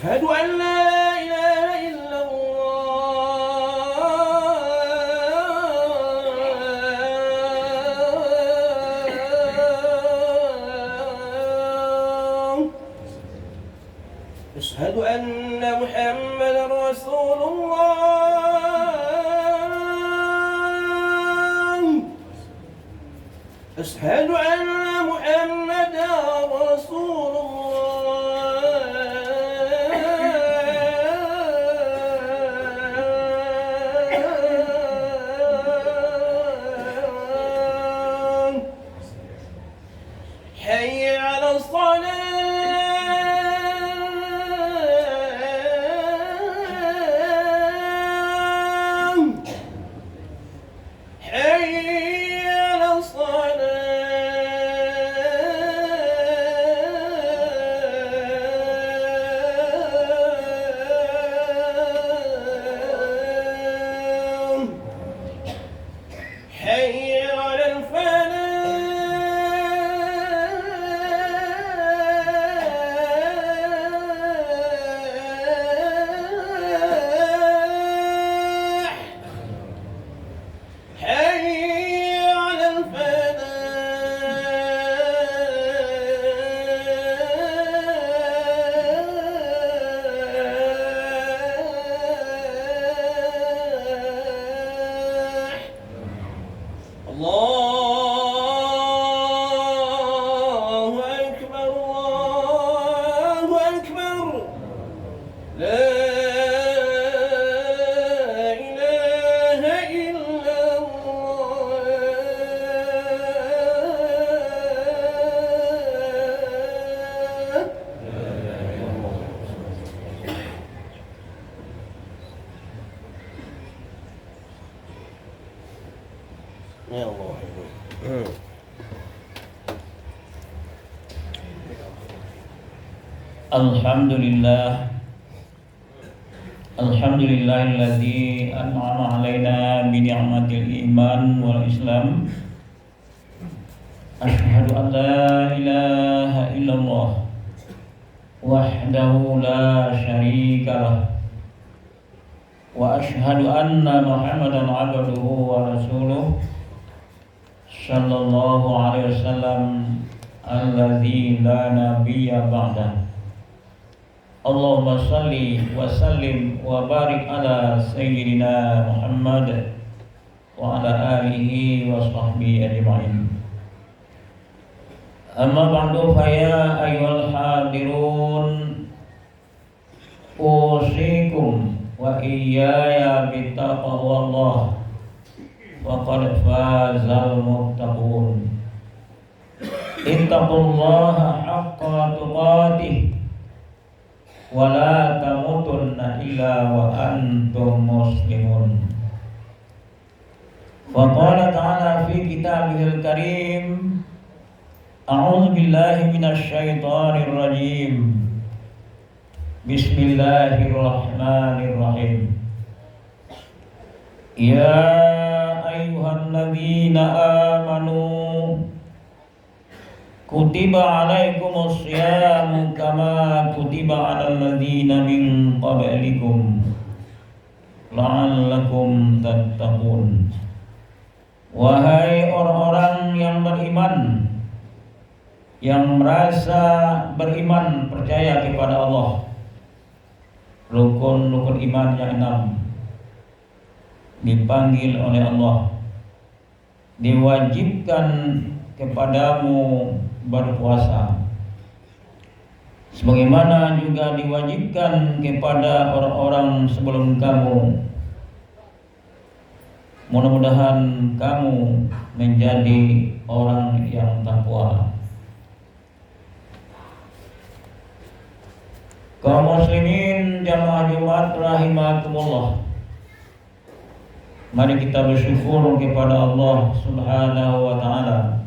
أشهد أن لا إله إلا الله. أشهد أن محمدا رسول الله. أشهد أن محمدا رسول الله. حي على الصلاة. حي على الصلاة. حي على الفلاح. حي على الفلاح. الله أكبر الله أكبر. لا إله إلا الله. يا الله. Alhamdulillahilladzi an'ama alaina bi ni'matil iman wal islam. Asyhadu an la ilaha illallah wahdahu la syarika lah. Wa asyhadu anna Muhammadan abduhu wa rasuluh sallallahu alaihi wasallam alladzi la nabiyya ba'dah. Allahumma salli wa sallim wa barik ala sayyidina Muhammad wa ala alihi wa sahbihi ajma'in. Amma ba'du fa ya ayyuhal hadirun, usikum wa iyaya bittaqwallah faqad fazal muttaqun. Ittaqullaha haqqa tuqatih wa la tamutunna illa wa antum muslimun. Wa qala ta'ala fi kitabihil karim, a'udzu billahi minasy syaithanir rajim. Bismillahirrahmanirrahim. Ya ayyuhalladzina amanu kutiba alaikumus syiyamu kama kutiba alal ladzina min qablikum la'allakum tattaqun. Wahai orang-orang yang beriman, yang merasa beriman, percaya kepada Allah, rukun-rukun iman yang 6 dipanggil oleh Allah, diwajibkan kepadamu berpuasa, sebagaimana juga diwajibkan kepada orang-orang sebelum kamu. Mudah-mudahan kamu menjadi orang yang takwa. Kaum muslimin jamaah Jumat rahimakumullah, mari kita bersyukur kepada Allah Subhanahu wa ta'ala.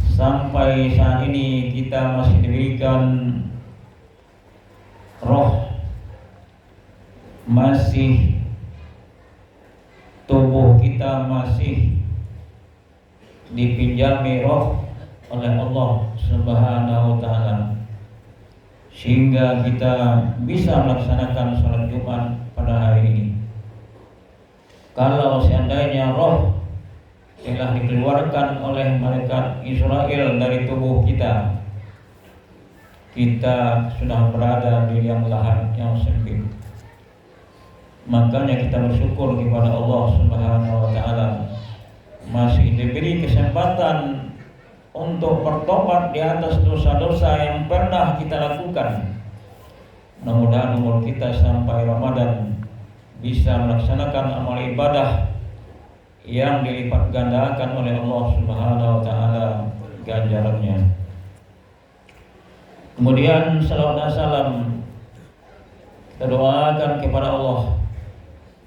Sampai saat ini kita masih diberikan roh, masih tubuh kita masih dipinjami roh oleh Allah Subhanahu wa ta'ala. sehingga kita bisa melaksanakan sholat Jumat pada hari ini. Kalau seandainya roh telah dikeluarkan oleh malaikat Israel dari tubuh kita, kita sudah berada di liang lahat yang sempit. Makanya kita bersyukur kepada Allah Subhanahu wa taala masih diberi kesempatan untuk bertobat di atas dosa-dosa yang pernah kita lakukan. Mudah-mudahan umur kita sampai Ramadan bisa melaksanakan amal ibadah yang dilipat gandakan oleh Allah Subhanahu wa taala ganjarannya. Kemudian salawat dan salam kita doakan kepada Allah,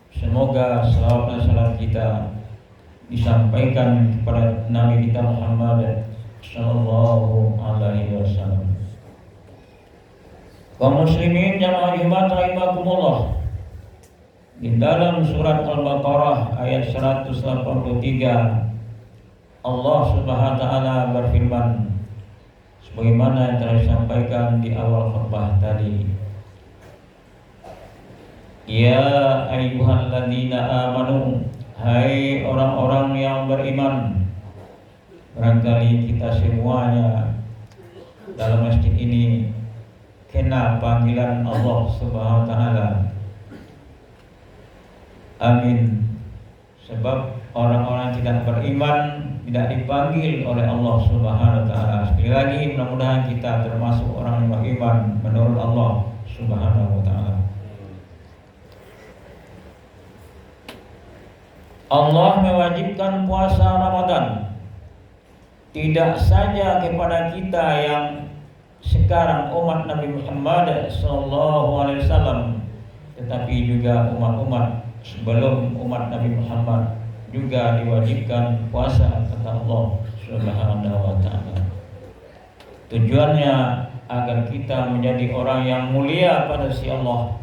semoga salawat dan salam kita disampaikan kepada Nabi kita Muhammad sallallahu alaihi wasallam. Kaum muslimin jamaah Jumat rahimakumullah, di dalam surat Al-Baqarah ayat 183 Allah Subhanahu wa taala berfirman sebagaimana yang telah disampaikan di awal khutbah tadi. Ya ayyuhalladzina amanu, hai orang-orang yang beriman. Barangkali kita semuanya dalam masjid ini kena panggilan Allah Subhanahu wa taala. Amin. Sebab orang-orang tidak beriman tidak dipanggil oleh Allah Subhanahu wa taala. Sekali lagi mudah-mudahan kita termasuk orang yang beriman menurut Allah Subhanahu wa taala. Allah mewajibkan puasa Ramadan tidak saja kepada kita yang sekarang umat Nabi Muhammad SAW, tetapi juga umat-umat sebelum umat Nabi Muhammad juga diwajibkan puasa kata Allah Subhanahu wa taala. Tujuannya agar kita menjadi orang yang mulia pada sisi Allah,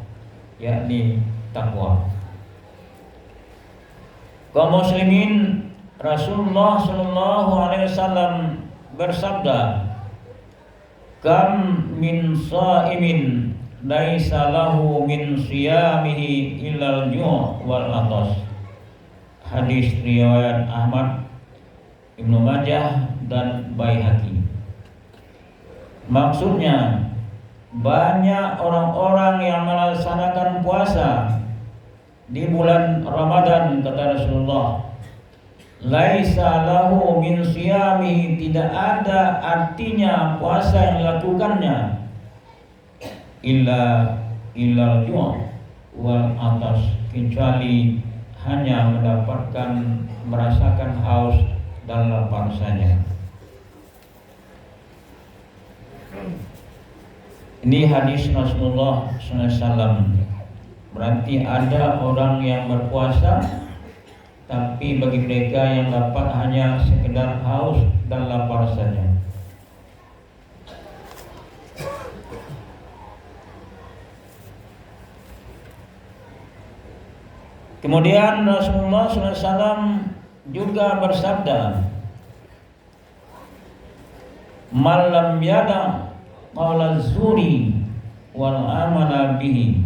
yakni takwa. Kaum muslimin, Rasulullah sallallahu alaihi wasallam bersabda, "Kam min shaimin laisa lahu min siyamihi illal ju' wal atas." Hadis riwayat Ahmad, Ibnu Majah dan Baihaqi. Maksudnya, banyak orang-orang yang melaksanakan puasa di bulan Ramadan, kata Rasulullah, laisa lahu min siyamihi, tidak ada artinya puasa yang dilakukannya illal ju' wal atas, kecuali hanya merasakan haus dan lapar saja. Ini hadis Rasulullah SAW. Berarti ada orang yang berpuasa, tapi bagi mereka yang dapat hanya sekedar haus dan lapar saja. Kemudian Rasulullah SAW juga bersabda, "Malam yada qawla zuri wal amala bihi,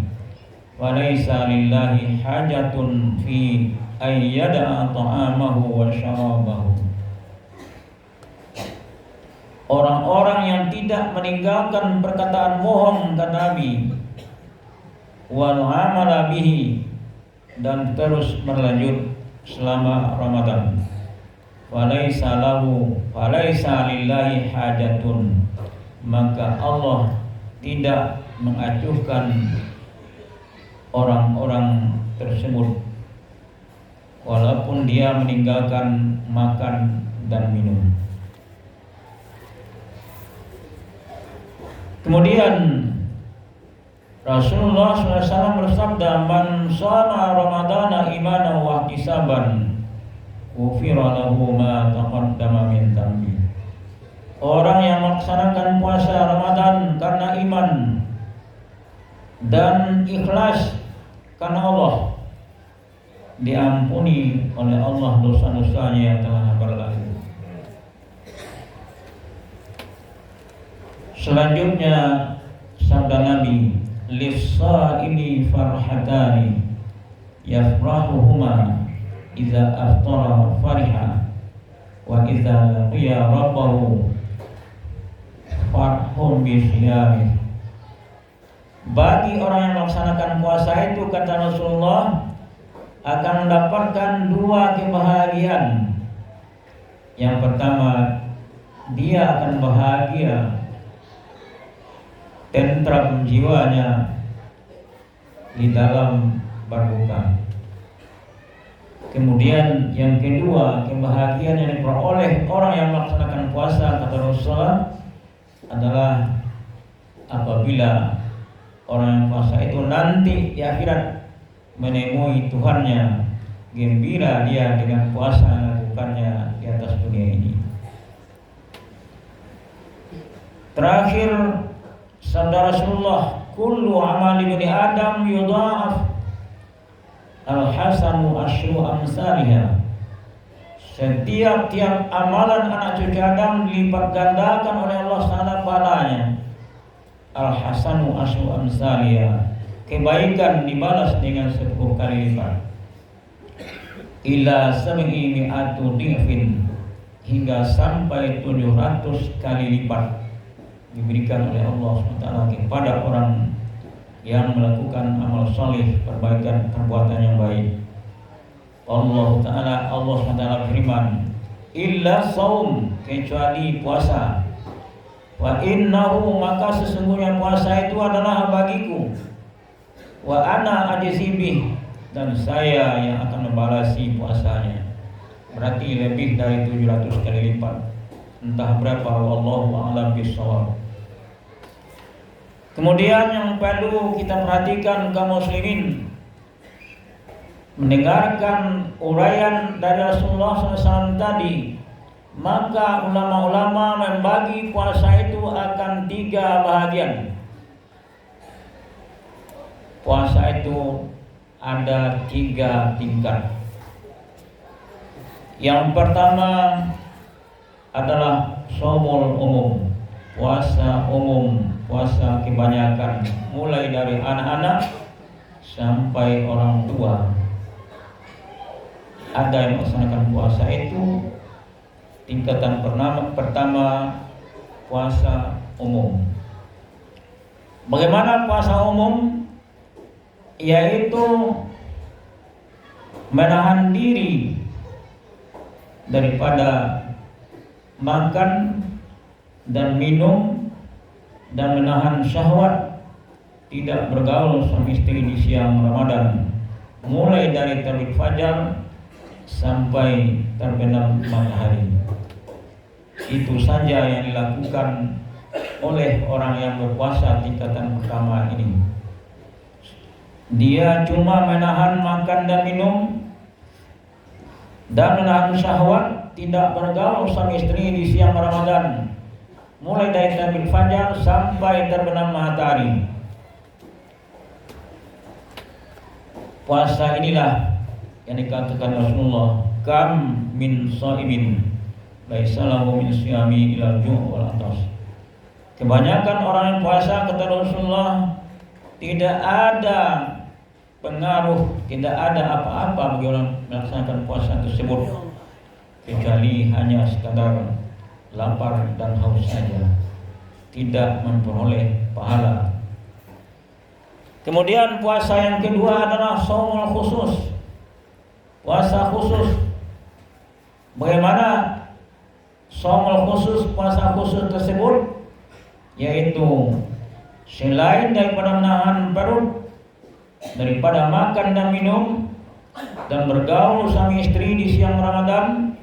wa laysa lillahi hajatun fi ayyada ta'amahu wa syarabahu." Orang-orang yang tidak meninggalkan perkataan bohong, kata Nabi, wal amala bihi, dan terus berlanjut selama Ramadan, walaysa lillahi hajatun, maka Allah tidak mengacuhkan orang-orang tersebut walaupun dia meninggalkan makan dan minum. Kemudian Rasulullah SAW bersabda, "Man shoma Ramadana imanan wa ihtisaban, ghufira lahu ma taqaddama min dhanbi." Orang yang melaksanakan puasa Ramadan karena iman dan ikhlas karena Allah, diampuni oleh Allah dosa-dosanya yang telah berlalu. Selanjutnya Sabda Nabi, lis-shaimi farhatani yafrahuhuma idza aftara fariha wa idza laqiya rabbahu farhun bisyami. Bagi orang yang melaksanakan puasa itu, kata Rasulullah, akan mendapatkan dua kebahagiaan. Yang pertama, dia akan bahagia, tentram jiwanya di dalam berbuka. Kemudian yang kedua, kebahagiaan yang diperoleh orang yang melaksanakan puasa, kata Rasulullah, adalah apabila orang yang puasa itu nanti di akhirat menemui Tuhannya, gembira dia dengan puasa yang dilakukannya di atas dunia ini. Terakhir, sabda Rasulullah, kullu amali bani Adam yudha'af al-hasanu asyru amsalihha. Setiap amalan anak cucu Adam dilipat gandakan oleh Allah SWT pahalanya. Al-hasanu asyru amsalihha, kebaikan dibalas dengan 10 kali lipat. Ila sab'i mi'atu di'fin, hingga sampai 700 kali lipat diberikan oleh Allah SWT kepada orang yang melakukan amal salih, perbaikan perbuatan yang baik. Allah SWT firman, illa saum, kecuali puasa. Wa innahu, maka sesungguhnya puasa itu adalah bagiku. Wa ana ajzibih, dan saya yang akan membalasi puasanya. Berarti lebih dari 700 kali lipat. Entah berapa, wallahu a'lam bishawab. Kemudian yang perlu kita perhatikan kaum muslimin, mendengarkan uraian dari Rasulullah SAW tadi, maka ulama-ulama membagi puasa itu akan 3 bahagian. Puasa itu ada 3 tingkat. Yang pertama adalah shaumul umum, puasa umum, puasa kebanyakan, mulai dari anak-anak sampai orang tua. Ada yang melaksanakan puasa itu tingkatan pertama, puasa umum. Bagaimana puasa umum? Yaitu menahan diri daripada makan dan minum, dan menahan syahwat, tidak bergaul suami istri di siang Ramadan, mulai dari terbit fajar sampai terbenam matahari. Itu saja yang dilakukan oleh orang yang berpuasa tingkatan pertama ini. Dia cuma menahan makan dan minum dan menahan syahwat, tidak bergaul suami istri di siang Ramadan, mulai dari terbit fajar sampai terbenam matahari. Puasa inilah yang dikatakan Rasulullah, kam min shaimin laisa lahu min siyami ilal ju' wal atas. Kebanyakan orang yang puasa, kata Rasulullah, tidak ada pengaruh, tidak ada apa-apa bagi orang melaksanakan puasa tersebut, kecuali hanya sekadar lapar dan haus saja, tidak memperoleh pahala. Kemudian puasa yang kedua adalah shaumul khusus, puasa khusus. Bagaimana shaumul khusus, puasa khusus tersebut? Yaitu selain daripada menahan perut, daripada makan dan minum, dan bergaul suami istri di siang Ramadan,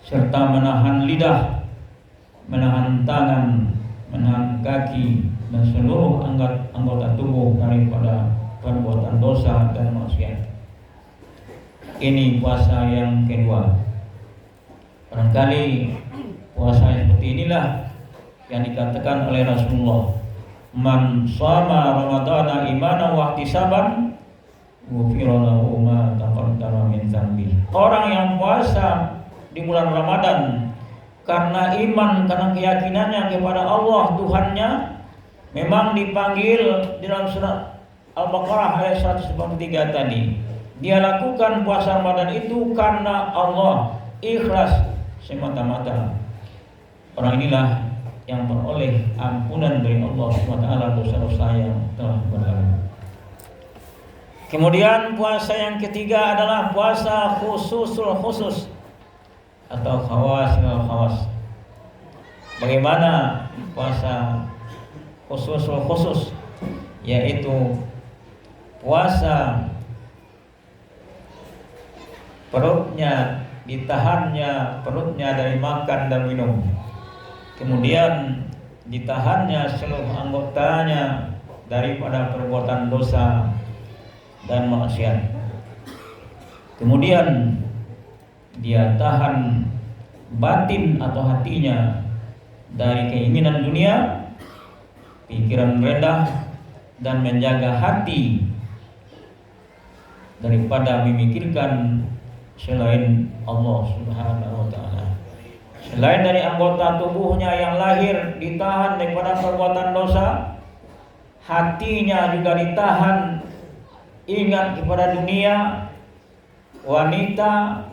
serta menahan lidah, menahan tangan, menahan kaki, dan seluruh anggota tubuh daripada perbuatan dosa dan maksiat. Ini puasa yang kedua. Barangkali puasa seperti inilah yang dikatakan oleh Rasulullah, man shama ramadhana imanan wa ihtisaban ghufira lahu ma taqaddama min dzambi. Orang yang puasa di bulan Ramadan karena iman, karena keyakinannya kepada Allah Tuhannya, Memang dipanggil di dalam surat Al-Baqarah ayat 183 tadi. Dia lakukan puasa Ramadan itu karena Allah, ikhlas semata-mata. Orang inilah yang beroleh ampunan dari Allah SWT dosa-dosa yang telah berlalu. Kemudian puasa yang ketiga adalah puasa khususul khusus atau khawasil khawas. Bagaimana puasa khususul khusus? Yaitu puasa perutnya ditahannya perutnya dari makan dan minum, kemudian ditahannya seluruh anggotanya daripada perbuatan dosa dan maksiat, kemudian dia tahan batin atau hatinya dari keinginan dunia, pikiran rendah, dan menjaga hati daripada memikirkan selain Allah Subhanahu wa taala. Selain dari anggota tubuhnya yang lahir ditahan daripada perbuatan dosa, hatinya juga ditahan ingat kepada dunia, wanita,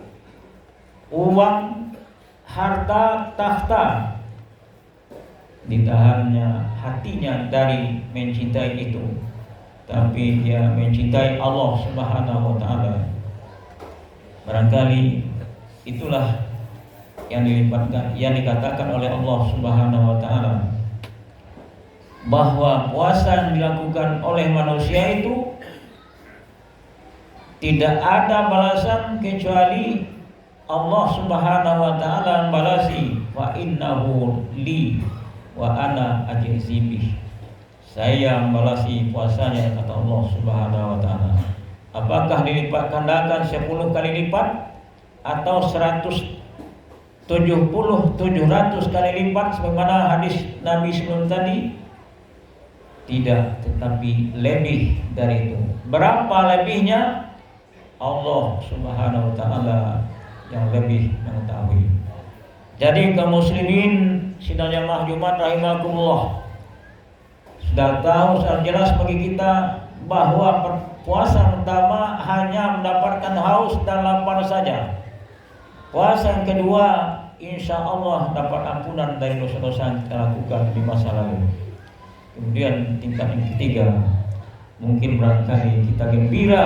uang, harta, tahta. Ditahannya hatinya dari mencintai itu, tapi dia mencintai Allah Subhanahu wa taala. Barangkali itulah yang dikatakan oleh Allah Subhanahu wa taala bahwa puasa yang dilakukan oleh manusia itu tidak ada balasan kecuali Allah Subhanahu wa taala membalasi, wa innahu li wa ana ajzi bih. Saya membalasi puasanya, kata Allah Subhanahu wa taala. Apakah dilipat gandakan 10 kali lipat atau 170, 700 kali lipat sebagaimana hadis Nabi sebelum tadi? Tidak, tetapi lebih dari itu. Berapa lebihnya? Allah Subhanahu wa taala yang lebih mengetahui. Jadi kaum muslimin sidang jamaah Jumat rahimakumullah, sudah tahu sudah jelas bagi kita bahwa puasa pertama hanya mendapatkan haus dan lapar saja. Puasa yang kedua insya Allah dapat ampunan dari dosa-dosa yang kita lakukan di masa lalu. Kemudian tingkat yang ketiga, mungkin barangkali kita gembira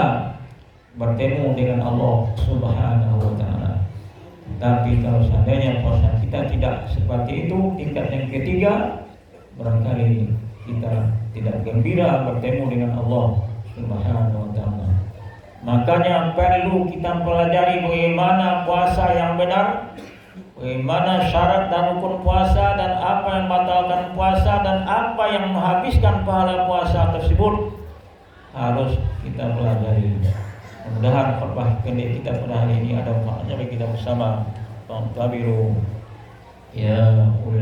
bertemu dengan Allah Subhanahu wa taala. Tapi kalau seandainya puasa kita tidak seperti itu, tingkat yang ketiga, barangkali kita tidak gembira bertemu dengan Allah Subhanahu wa taala. Makanya perlu kita pelajari bagaimana puasa yang benar, bagaimana syarat dan rukun puasa, dan apa yang membatalkan puasa, dan apa yang menghabiskan pahala puasa tersebut harus kita pelajari. Mudah-mudahan khutbah pendek kita pada hari ini ada manfaatnya bagi kita bersama. Tabiru ya